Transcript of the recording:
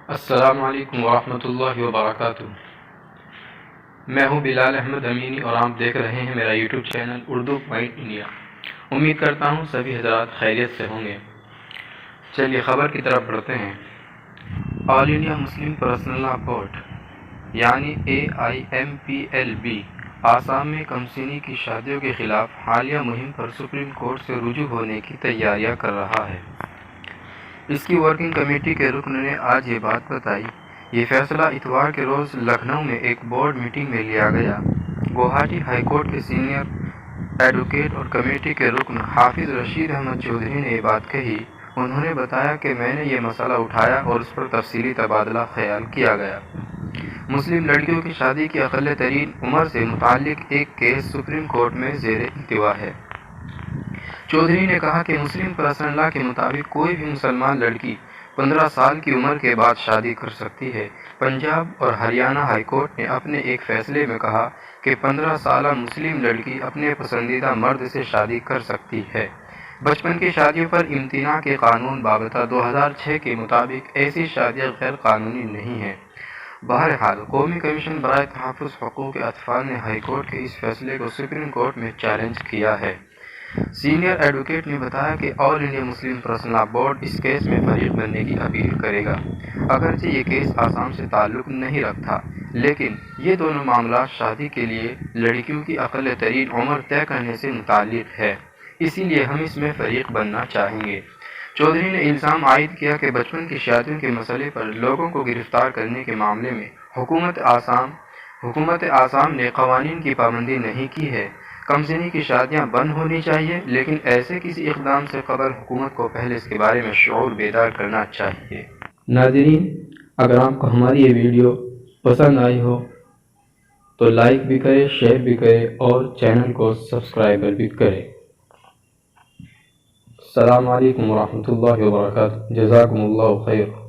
السلام علیکم ورحمۃ اللہ وبرکاتہ۔ میں ہوں بلال احمد امینی اور آپ دیکھ رہے ہیں میرا YouTube channel Urdu point India. امید کرتا ہوں سبھی حضرات خیریت سے ہوں گے۔ چلیے خبر کی طرف بڑھتے ہیں۔ آل انڈیا مسلم پرسنل لا بورڈ یعنی AIMPLB آسام میں کمسینی کی شادیوں کے خلاف حالیہ مہم پر سپریم کورٹ سے رجوع ہونے کی تیاریاں کر رہا ہے۔ اس کی ورکنگ کمیٹی کے رکن نے آج یہ بات بتائی۔ یہ فیصلہ اتوار کے روز لکھنؤ میں ایک بورڈ میٹنگ میں لیا گیا۔ گوہاٹی ہائی کورٹ کے سینئر ایڈوکیٹ اور کمیٹی کے رکن حافظ رشید احمد چودھری نے یہ بات کہی۔ انہوں نے بتایا کہ میں نے یہ مسئلہ اٹھایا اور اس پر تفصیلی تبادلہ خیال کیا گیا۔ مسلم لڑکیوں کی شادی کی اقل ترین عمر سے متعلق ایک کیس سپریم کورٹ میں زیر التوا ہے۔ چودھری نے کہا کہ مسلم پرسنل لا کے مطابق کوئی بھی مسلمان لڑکی 15 سال کی عمر کے بعد شادی کر سکتی ہے۔ پنجاب اور ہریانہ ہائی کورٹ نے اپنے ایک فیصلے میں کہا کہ 15 سالہ مسلم لڑکی اپنے پسندیدہ مرد سے شادی کر سکتی ہے۔ بچپن کی شادیوں پر امتناع کے قانون بابتہ 2006 کے مطابق ایسی شادیاں غیر قانونی نہیں ہیں۔ بہرحال قومی کمیشن برائے تحفظ حقوق اطفال نے ہائی کورٹ کے اس فیصلے کو سپریم کورٹ میں چیلنج کیا ہے۔ سینئر ایڈوکیٹ نے بتایا کہ آل انڈیا مسلم پرسنل لا بورڈ اس کیس میں فریق بننے کی اپیل کرے گا۔ اگرچہ یہ کیس آسام سے تعلق نہیں رکھتا، لیکن یہ دونوں معاملات شادی کے لیے لڑکیوں کی اقل ترین عمر طے کرنے سے متعلق ہے، اسی لیے ہم اس میں فریق بننا چاہیں گے۔ چودھری نے الزام عائد کیا کہ بچپن کی شادیوں کے مسئلے پر لوگوں کو گرفتار کرنے کے معاملے میں حکومت آسام نے قوانین کی پابندی نہیں کی ہے۔ کمسنی کی شادیاں بند ہونی چاہیے، لیکن ایسے کسی اقدام سے قبل حکومت کو پہلے اس کے بارے میں شعور بیدار کرنا چاہیے۔ ناظرین، اگر آپ کو ہماری یہ ویڈیو پسند آئی ہو تو لائک بھی کریں، شیئر بھی کریں اور چینل کو سبسکرائب بھی کریں۔ السلام علیکم ورحمۃ اللہ وبرکاتہ۔ جزاکم اللہ خیر۔